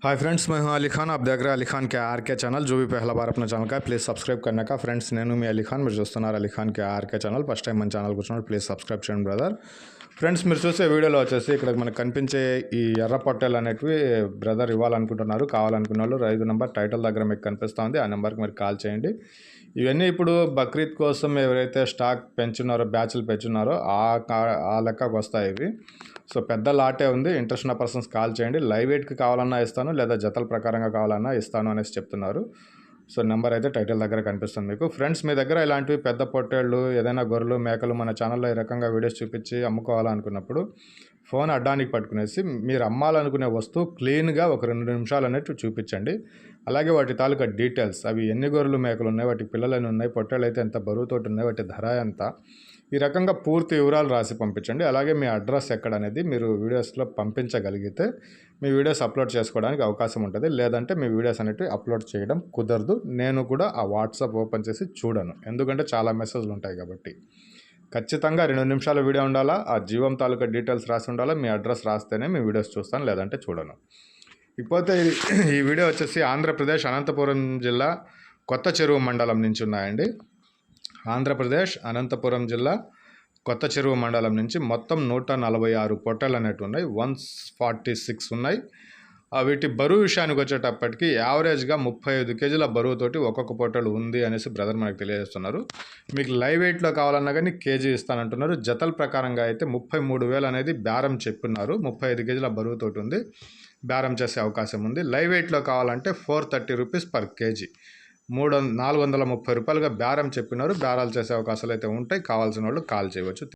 Hi friends, मैं हूं अली खान। आप देख रहे हैं अली खान के आर के चैनल। जो भी पहला बार अपना ఛానల్ का प्लीज़ సబ్స్క్రైబ్ करने का ఫ్రెండ్స్, నేను మీ అలీ ఖాన్. మీరు చూస్తున్నారు అలీ ఖాన్ కే ఆర్కే ఛానల్. ఫస్ట్ టైం మన ఛానల్కి వచ్చినప్పుడు ప్లీజ్ సబ్స్క్రైబ్ చేయండి బ్రదర్. ఫ్రెండ్స్, మీరు చూసే వీడియోలో వచ్చేసి ఇక్కడ మనకు కనిపించే ఈ ఎర్ర పొట్టేలు అనేటివి బ్రదర్ ఇవ్వాలనుకుంటున్నారు. కావాలనుకున్న వాళ్ళు 5 నెంబర్ టైటిల్ దగ్గర మీకు కనిపిస్తుంది. ఆ నెంబర్కి మీరు కాల్ చేయండి. ఇవన్నీ ఇప్పుడు బక్రీద్ కోసం ఎవరైతే స్టాక్ పెంచున్నారో, బ్యాచ్లు పెంచున్నారో ఆ లెక్కకు వస్తాయి ఇవి. సో పెద్ద లాటే ఉంది. ఇంట్రెస్ట్ ఉన్న పర్సన్స్ కాల్ చేయండి. లైవ్ వెయిట్కి కావాలన్నా ఇస్తాను, లేదా జతల ప్రకారంగా కావాలన్నా ఇస్తాను అనేసి చెప్తున్నారు. సో నెంబర్ అయితే టైటిల్ దగ్గర కనిపిస్తుంది మీకు. ఫ్రెండ్స్, మీ దగ్గర ఇలాంటివి పెద్ద పొట్టేళ్ళు, ఏదైనా గొర్రెలు, మేకలు మన ఛానల్లో ఈ రకంగా వీడియోస్ చూపించి అమ్ముకోవాలనుకున్నప్పుడు ఫోన్ అడ్డానికి పట్టుకునేసి మీరు అమ్మాలనుకునే వస్తువు క్లీన్గా ఒక 2 నిమిషాలు అనేట్టు చూపించండి. అలాగే వాటి తాలూకా డీటెయిల్స్, అవి ఎన్ని గొర్రెలు మేకలు ఉన్నాయి, వాటి పిల్లలు ఉన్నాయి, పొట్టేళ్ళు అయితే ఎంత బరువుతోటి ఉన్నాయి, వాటి ధర ఎంత, ఈ రకంగా పూర్తి వివరాలు రాసి పంపించండి. అలాగే మీ అడ్రస్ ఎక్కడ అనేది మీరు వీడియోస్లో పంపించగలిగితే మీ వీడియోస్ అప్లోడ్ చేసుకోవడానికి అవకాశం ఉంటుంది. లేదంటే మీ వీడియోస్ అనేవి అప్లోడ్ చేయడం కుదరదు. నేను కూడా ఆ వాట్సాప్ ఓపెన్ చేసి చూడను, ఎందుకంటే చాలా మెసేజ్లు ఉంటాయి కాబట్టి. ఖచ్చితంగా 2 నిమిషాల వీడియో ఉండాలా, ఆ జీవం తాలూకా డీటెయిల్స్ రాసి ఉండాలా, మీ అడ్రస్ రాస్తేనే మీ వీడియోస్ చూస్తాను, లేదంటే చూడను. ఇకపోతే ఈ వీడియో వచ్చేసి ఆంధ్రప్రదేశ్ అనంతపురం జిల్లా కొత్త చెరువు మండలం నుంచి ఉన్నాయండి. ఆంధ్రప్రదేశ్ అనంతపురం జిల్లా కొత్త చెరువు మండలం నుంచి మొత్తం 146 పొట్టలు అనేవి ఉన్నాయి. 146 ఉన్నాయి. వీటి బరువు విషయానికి వచ్చేటప్పటికి యావరేజ్గా 35 కేజీల బరువుతోటి ఒక్కొక్క పొట్టలు ఉంది అనేసి బ్రదర్ మనకు తెలియజేస్తున్నారు. మీకు లైవ్ వెయిట్లో కావాలన్నా కానీ కేజీ ఇస్తానంటున్నారు. జతల ప్రకారంగా అయితే 33,000 అనేది బేరం చెప్పున్నారు. 35 కేజీల బరువుతోటి ఉంది, బేరం చేసే అవకాశం ఉంది. లైవ్ వెయిట్లో కావాలంటే 430 రూపీస్ పర్ కేజీ, 430 రూపాయలుగా బేరం చెప్పినారు. బేరాలు చేసే అవకాశాలు అయితే ఉంటాయి. కావాల్సిన వాళ్ళు కాల్ చేయవచ్చు.